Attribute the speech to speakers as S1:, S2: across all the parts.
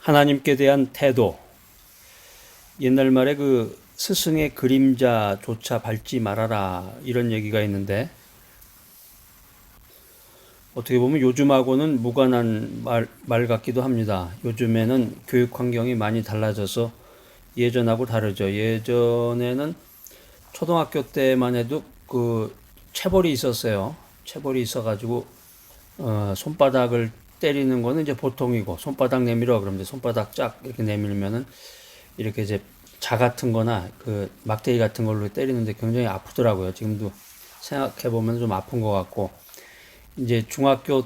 S1: 하나님께 대한 태도. 옛날 말에 그 스승의 그림자조차 밟지 말아라 이런 얘기가 있는데, 어떻게 보면 요즘하고는 무관한 말 같기도 합니다. 요즘에는 교육 환경이 많이 달라져서 예전하고 다르죠. 예전에는 초등학교 때만 해도 그 체벌이 있었어요. 체벌이 있어가지고 손바닥을 때리는 거는 이제 보통이고, 손바닥 내밀어 그러면 이제 손바닥 쫙 이렇게 내밀면은 이렇게 이제 자 같은 거나 그 막대기 같은 걸로 때리는데 굉장히 아프더라고요. 지금도 생각해 보면 좀 아픈 것 같고, 이제 중학교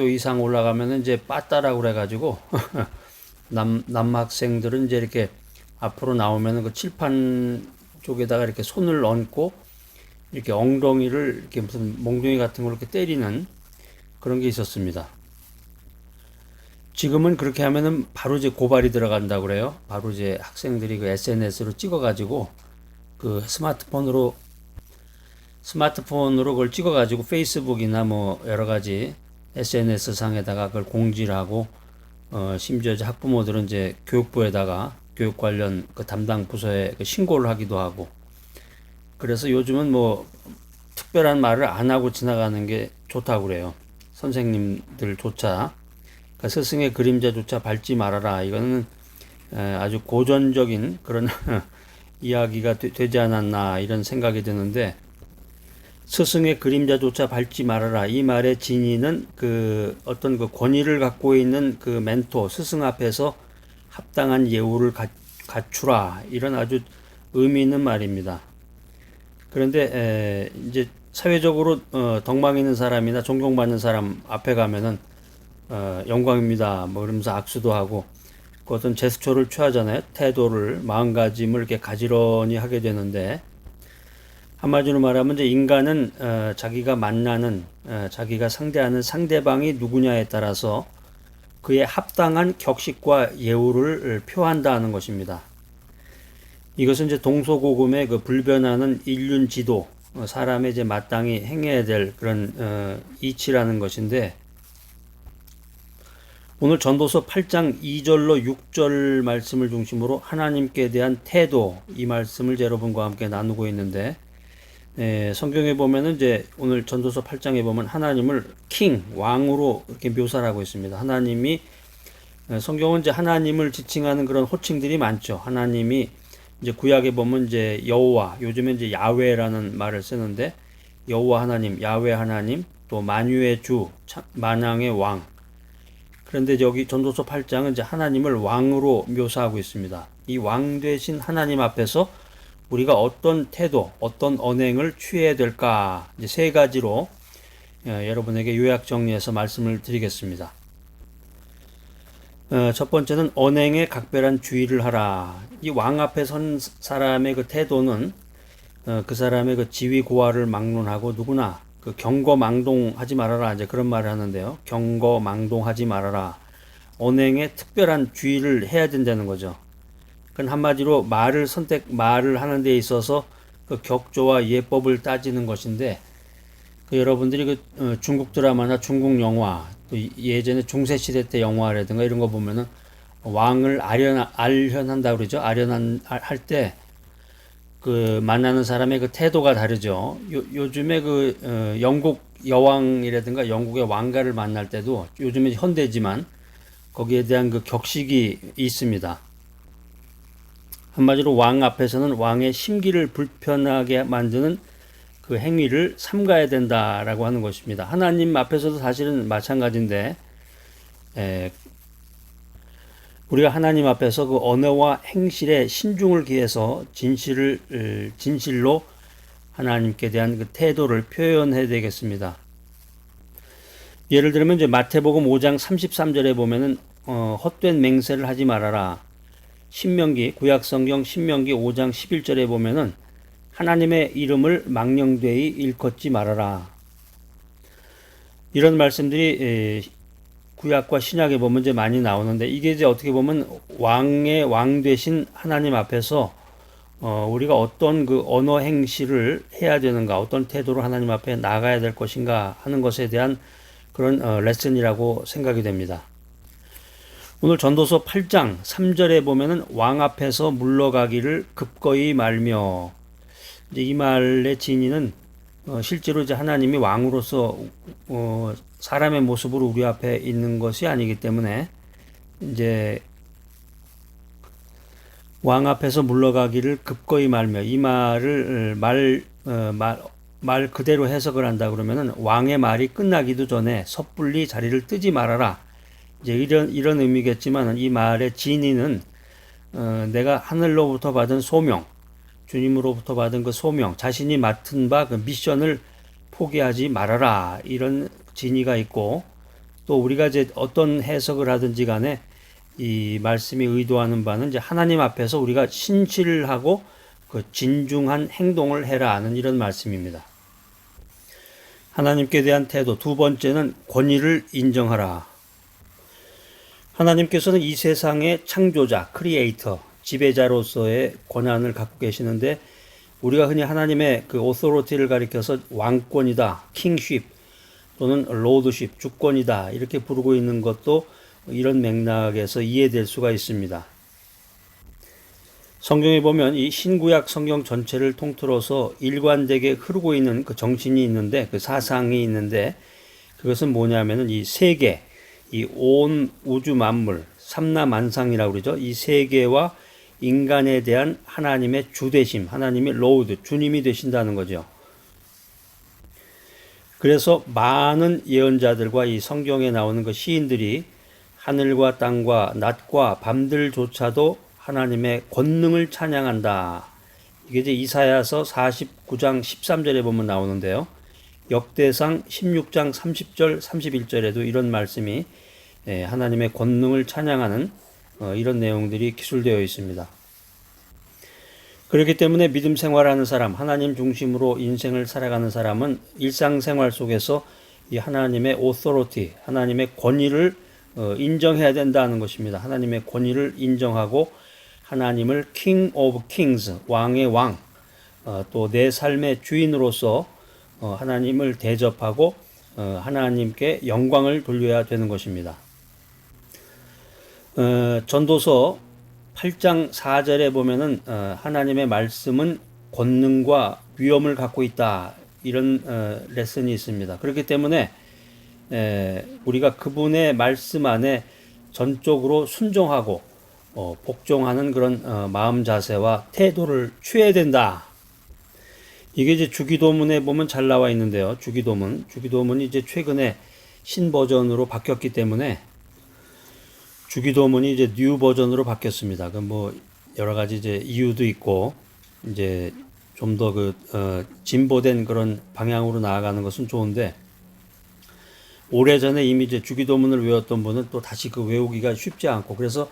S1: 이상 올라가면은 이제 빠따라고 그래가지고 남학생들은 이제 이렇게 앞으로 나오면은 그 칠판 쪽에다가 이렇게 손을 얹고 이렇게 엉덩이를 이렇게 무슨 몽둥이 같은 걸로 이렇게 때리는 그런 게 있었습니다. 지금은 그렇게 하면은 바로 이제 고발이 들어간다고 그래요. 바로 이제 학생들이 그 SNS로 찍어가지고 그 스마트폰으로 그걸 찍어가지고 페이스북이나 뭐 여러 가지 SNS 상에다가 그걸 공지를 하고, 심지어 이제 학부모들은 이제 교육부에다가 교육 관련 그 담당 부서에 그 신고를 하기도 하고, 그래서 요즘은 뭐 특별한 말을 안 하고 지나가는 게 좋다고 그래요. 선생님들조차. 그러니까 스승의 그림자조차 밟지 말아라. 이거는 아주 고전적인 그런 이야기가 되지 않았나 이런 생각이 드는데, 스승의 그림자조차 밟지 말아라. 이 말의 진의는 그 어떤 그 권위를 갖고 있는 그 멘토, 스승 앞에서 합당한 예우를 갖추라. 이런 아주 의미 있는 말입니다. 그런데 이제 사회적으로 덕망 있는 사람이나 존경받는 사람 앞에 가면은 영광입니다 뭐 그러면서 악수도 하고 그 어떤 제스처를 취하잖아요. 태도를, 마음가짐을 이렇게 가지런히 하게 되는데, 한마디로 말하면 이제 인간은 자기가 만나는 자기가 상대하는 상대방이 누구냐에 따라서 그의 합당한 격식과 예우를 표한다는 것입니다. 이것은 이제 동서고금의 그 불변하는 인륜 지도, 사람의 이제 마땅히 행해야 될 그런 이치라는 것인데, 오늘 전도서 8장 2절로 6절 말씀을 중심으로 하나님께 대한 태도, 이 말씀을 여러분과 함께 나누고 있는데, 성경에 보면은 이제 오늘 전도서 8장에 보면 하나님을 킹, 왕으로 이렇게 묘사를 하고 있습니다. 하나님이, 성경은 이제 하나님을 지칭하는 그런 호칭들이 많죠. 하나님이 이제 구약에 보면 이제 여호와, 요즘에 이제 야훼라는 말을 쓰는데, 여호와 하나님, 야훼 하나님, 또 만유의 주, 만왕의 왕. 그런데 여기 전도서 8장은 이제 하나님을 왕으로 묘사하고 있습니다. 이 왕 되신 하나님 앞에서 우리가 어떤 태도, 어떤 언행을 취해야 될까, 이제 세 가지로 여러분에게 요약 정리해서 말씀을 드리겠습니다. 첫 번째는 언행에 각별한 주의를 하라. 이 왕 앞에 선 사람의 그 태도는 그 사람의 그 지위 고하를 막론하고 누구나 그 경거망동하지 말아라, 이제 그런 말을 하는데요. 경거망동하지 말아라. 언행에 특별한 주의를 해야 된다는 거죠. 그건 한마디로 말을 하는 데 있어서 그 격조와 예법을 따지는 것인데, 그 여러분들이 그 중국 드라마나 중국 영화, 또 예전에 중세시대 때 영화라든가 이런 거 보면은 왕을 알현한다고 그러죠. 할 때 그 만나는 사람의 그 태도가 다르죠. 요즘에 그 영국 여왕이라든가 영국의 왕가를 만날 때도 요즘에 현대지만 거기에 대한 그 격식이 있습니다. 한마디로 왕 앞에서는 왕의 심기를 불편하게 만드는 그 행위를 삼가야 된다라고 하는 것입니다. 하나님 앞에서도 사실은 마찬가지인데, 우리가 하나님 앞에서 그 언어와 행실에 신중을 기해서 진실로 하나님께 대한 그 태도를 표현해야 되겠습니다. 예를 들면 이제 마태복음 5장 33절에 보면은 헛된 맹세를 하지 말아라. 구약성경 신명기 5장 11절에 보면은 하나님의 이름을 망령되이 일컫지 말아라. 이런 말씀들이 구약과 신약에 보면 이제 많이 나오는데, 이게 이제 어떻게 보면 왕 되신 하나님 앞에서 우리가 어떤 그 언어 행실을 해야 되는가, 어떤 태도로 하나님 앞에 나가야 될 것인가 하는 것에 대한 그런 레슨이라고 생각이 됩니다. 오늘 전도서 8장 3절에 보면은 왕 앞에서 물러가기를 급거이 말며, 이제 이 말의 진의는 실제로 이제 하나님이 왕으로서 사람의 모습으로 우리 앞에 있는 것이 아니기 때문에 이제 왕 앞에서 물러가기를 급거이 말며, 이 말을 말 그대로 해석을 한다 그러면은 왕의 말이 끝나기도 전에 섣불리 자리를 뜨지 말아라. 이제 이런 의미겠지만, 이 말의 진의는 내가 하늘로부터 받은 소명, 주님으로부터 받은 그 소명, 자신이 맡은 바 그 미션을 포기하지 말아라, 이런 진의가 있고, 또 우리가 이제 어떤 해석을 하든지 간에 이 말씀이 의도하는 바는 이제 하나님 앞에서 우리가 신실하고 그 진중한 행동을 해라 하는 이런 말씀입니다. 하나님께 대한 태도. 두 번째는 권위를 인정하라. 하나님께서는 이 세상의 창조자, 크리에이터, 지배자로서의 권한을 갖고 계시는데, 우리가 흔히 하나님의 그 오토리티를 가리켜서 왕권이다, 킹쉽 또는 로드십, 주권이다 이렇게 부르고 있는 것도 이런 맥락에서 이해될 수가 있습니다. 성경에 보면 이 신구약 성경 전체를 통틀어서 일관되게 흐르고 있는 그 정신이 있는데, 그 사상이 있는데, 그것은 뭐냐면은 이 세계, 이 온 우주 만물, 삼라만상이라고 그러죠. 이 세계와 인간에 대한 하나님의 주되심, 하나님의 로드, 주님이 되신다는 거죠. 그래서 많은 예언자들과 이 성경에 나오는 그 시인들이 하늘과 땅과 낮과 밤들조차도 하나님의 권능을 찬양한다. 이게 이제 이사야서 49장 13절에 보면 나오는데요. 역대상 16장 30절 31절에도 이런 말씀이 하나님의 권능을 찬양하는 이런 내용들이 기술되어 있습니다. 그렇기 때문에 믿음 생활하는 사람, 하나님 중심으로 인생을 살아가는 사람은 일상생활 속에서 이 하나님의 오토리티, 하나님의 권위를 인정해야 된다는 것입니다. 하나님의 권위를 인정하고 하나님을 King of Kings, 왕의 왕, 또 내 삶의 주인으로서 하나님을 대접하고 하나님께 영광을 돌려야 되는 것입니다. 전도서 8장 4절에 보면은 하나님의 말씀은 권능과 위엄을 갖고 있다, 이런 레슨이 있습니다. 그렇기 때문에 우리가 그분의 말씀 안에 전적으로 순종하고 복종하는 그런 마음 자세와 태도를 취해야 된다. 이게 이제 주기도문에 보면 잘 나와 있는데요. 주기도문이 이제 최근에 신버전으로 바뀌었기 때문에 주기도문이 이제 뉴 버전으로 바뀌었습니다. 그 뭐 여러 가지 이제 이유도 있고, 이제 좀 더 진보된 그런 방향으로 나아가는 것은 좋은데, 오래전에 이미 이제 주기도문을 외웠던 분은 또 다시 그 외우기가 쉽지 않고, 그래서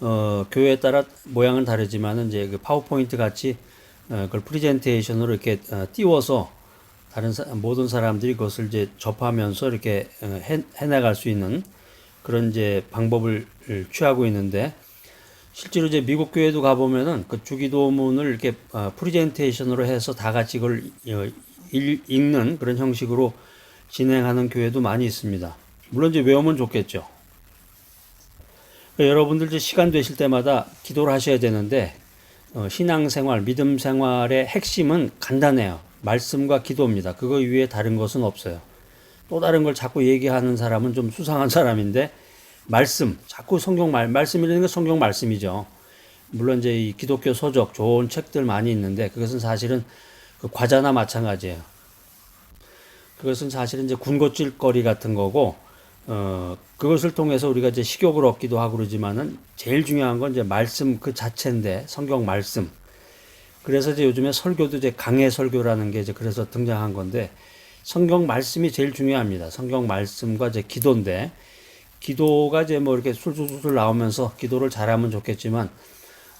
S1: 교회에 따라 모양은 다르지만은 이제 그 파워포인트 같이 그걸 프리젠테이션으로 이렇게 띄워서 모든 사람들이 그것을 이제 접하면서 이렇게 해나갈 수 있는 그런 이제 방법을 취하고 있는데, 실제로 이제 미국 교회도 가보면은 그 주기도문을 이렇게 프리젠테이션으로 해서 다 같이 그걸 읽는 그런 형식으로 진행하는 교회도 많이 있습니다. 물론 이제 외우면 좋겠죠. 여러분들 이제 시간 되실 때마다 기도를 하셔야 되는데, 신앙생활, 믿음 생활의 핵심은 간단해요. 말씀과 기도입니다. 그거 위에 다른 것은 없어요. 또 다른 걸 자꾸 얘기하는 사람은 좀 수상한 사람인데, 자꾸 성경 말씀이라는 건 성경 말씀이죠. 물론 이제 이 기독교 서적, 좋은 책들 많이 있는데, 그것은 사실은 그 과자나 마찬가지예요. 그것은 사실은 이제 군것질거리 같은 거고, 그것을 통해서 우리가 이제 식욕을 얻기도 하고 그러지만은 제일 중요한 건 이제 말씀 그 자체인데, 성경 말씀. 그래서 이제 요즘에 설교도 이제 강해 설교라는 게 이제 그래서 등장한 건데, 성경 말씀이 제일 중요합니다. 성경 말씀과 이제 기도인데, 기도가 이제 뭐 이렇게 술술술 나오면서 기도를 잘하면 좋겠지만,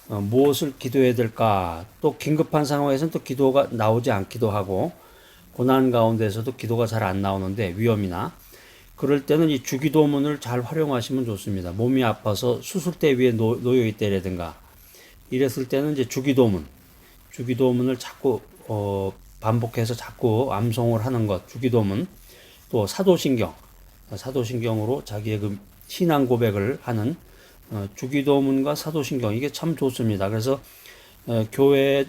S1: 무엇을 기도해야 될까? 또 긴급한 상황에서는 또 기도가 나오지 않기도 하고, 고난 가운데서도 기도가 잘 안 나오는데, 위험이나 그럴 때는 이 주기도문을 잘 활용하시면 좋습니다. 몸이 아파서 수술대 위에 놓여 있다라든가 이랬을 때는 이제 주기도문을 자꾸 반복해서 자꾸 암송을 하는 것, 주기도문. 또 사도신경으로 자기의 그 신앙 고백을 하는 주기도문과 사도신경 이게 참 좋습니다. 그래서 교회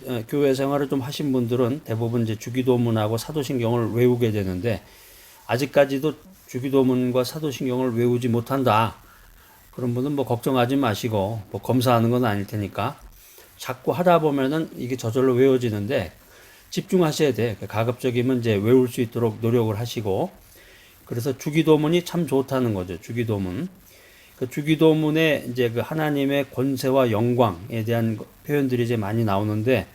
S1: 생활을 좀 하신 분들은 대부분 이제 주기도문하고 사도신경을 외우게 되는데 아직까지도 주기도문과 사도신경을 외우지 못한다. 그런 분은 뭐 걱정하지 마시고 뭐 검사하는 건 아닐 테니까 자꾸 하다 보면은 이게 저절로 외워지는데 집중하셔야 돼. 가급적이면 이제 외울 수 있도록 노력을 하시고 그래서 주기도문이 참 좋다는 거죠. 주기도문. 그 주기도문에 이제 그 하나님의 권세와 영광에 대한 표현들이 이제 많이 나오는데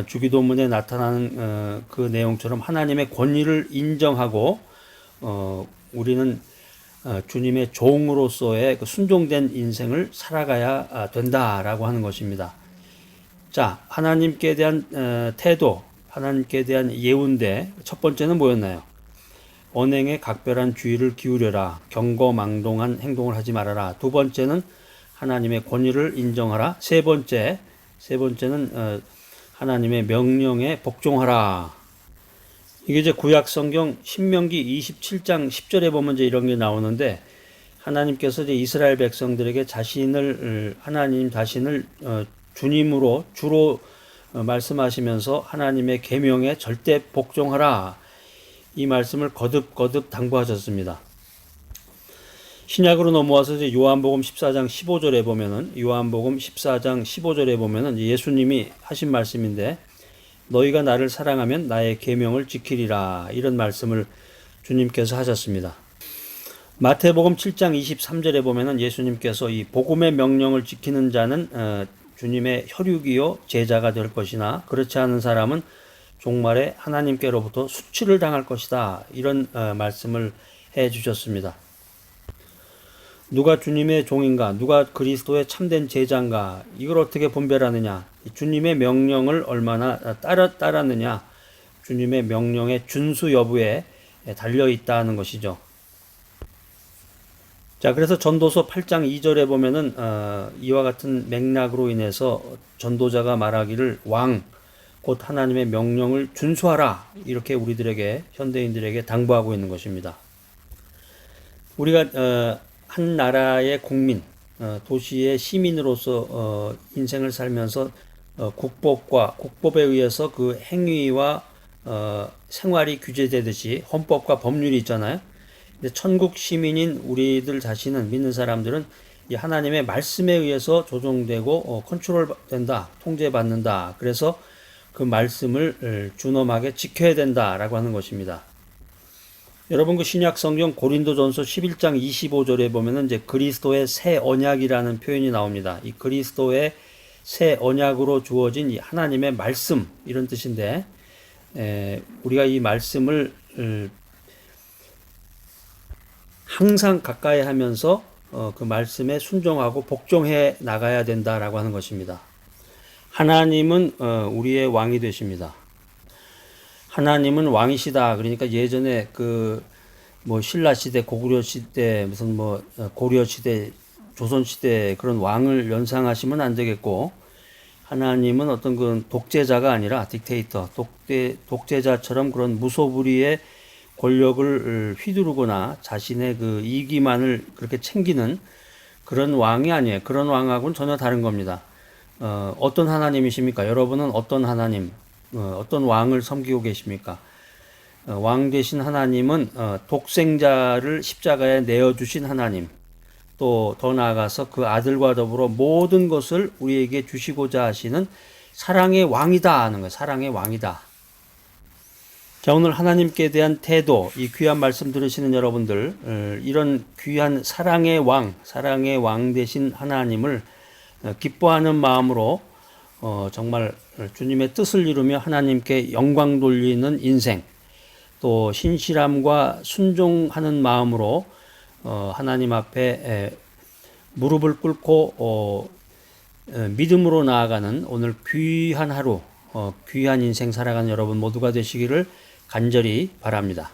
S1: 주기도문에 나타나는 그 내용처럼 하나님의 권위를 인정하고 우리는 주님의 종으로서의 그 순종된 인생을 살아가야 된다라고 하는 것입니다. 자, 하나님께 대한 태도, 하나님께 대한 예운대 첫 번째는 뭐였나요? 언행에 각별한 주의를 기울여라. 경거망동한 행동을 하지 말아라. 두 번째는 하나님의 권위를 인정하라. 세 번째는 하나님의 명령에 복종하라. 이게 이제 구약 성경 신명기 27장 10절에 보면 이제 이런 게 나오는데 하나님께서 이제 이스라엘 백성들에게 하나님 자신을 주님으로 주로 말씀하시면서 하나님의 계명에 절대 복종하라. 이 말씀을 거듭 당부하셨습니다. 신약으로 넘어와서 이제 요한복음 14장 15절에 보면은 예수님이 하신 말씀인데 너희가 나를 사랑하면 나의 계명을 지키리라 이런 말씀을 주님께서 하셨습니다. 마태복음 7장 23절에 보면은 예수님께서 이 복음의 명령을 지키는 자는 주님의 혈육이요 제자가 될 것이나 그렇지 않은 사람은 종말에 하나님께로부터 수치를 당할 것이다. 이런 말씀을 해 주셨습니다. 누가 주님의 종인가? 누가 그리스도의 참된 제자인가? 이걸 어떻게 분별하느냐? 주님의 명령을 얼마나 따랐느냐? 주님의 명령의 준수 여부에 달려 있다는 것이죠. 자, 그래서 전도서 8장 2절에 보면은 이와 같은 맥락으로 인해서 전도자가 말하기를 왕 곧 하나님의 명령을 준수하라 이렇게 우리들에게 현대인들에게 당부하고 있는 것입니다. 우리가 한 나라의 국민, 도시의 시민으로서 인생을 살면서 국법에 의해서 그 행위와 생활이 규제되듯이 헌법과 법률이 있잖아요. 근데 천국 시민인 우리들 자신은 믿는 사람들은 이 하나님의 말씀에 의해서 조종되고 컨트롤된다, 통제받는다. 그래서 그 말씀을 준엄하게 지켜야 된다라고 하는 것입니다. 여러분 그 신약 성경 고린도전서 11장 25절에 보면은 이제 그리스도의 새 언약이라는 표현이 나옵니다. 이 그리스도의 새 언약으로 주어진 이 하나님의 말씀 이런 뜻인데 우리가 이 말씀을 항상 가까이 하면서 그 말씀에 순종하고 복종해 나가야 된다라고 하는 것입니다. 하나님은 우리의 왕이 되십니다. 하나님은 왕이시다. 그러니까 예전에 신라 시대, 고구려 시대, 고려 시대, 조선 시대 그런 왕을 연상하시면 안 되겠고, 하나님은 어떤 그 독재자가 아니라 딕테이터, 독재자처럼 그런 무소불위의 권력을 휘두르거나 자신의 그 이기만을 그렇게 챙기는 그런 왕이 아니에요. 그런 왕하고는 전혀 다른 겁니다. 어떤 하나님이십니까? 여러분은 어떤 하나님, 어떤 왕을 섬기고 계십니까? 왕 되신 하나님은 독생자를 십자가에 내어주신 하나님, 또 더 나아가서 그 아들과 더불어 모든 것을 우리에게 주시고자 하시는 사랑의 왕이다 하는 거예요. 사랑의 왕이다. 자, 오늘 하나님께 대한 태도, 이 귀한 말씀 들으시는 여러분들, 이런 귀한 사랑의 왕 되신 하나님을 기뻐하는 마음으로 정말 주님의 뜻을 이루며 하나님께 영광 돌리는 인생, 또 신실함과 순종하는 마음으로 하나님 앞에 무릎을 꿇고 믿음으로 나아가는 오늘 귀한 하루, 귀한 인생 살아가는 여러분 모두가 되시기를 간절히 바랍니다.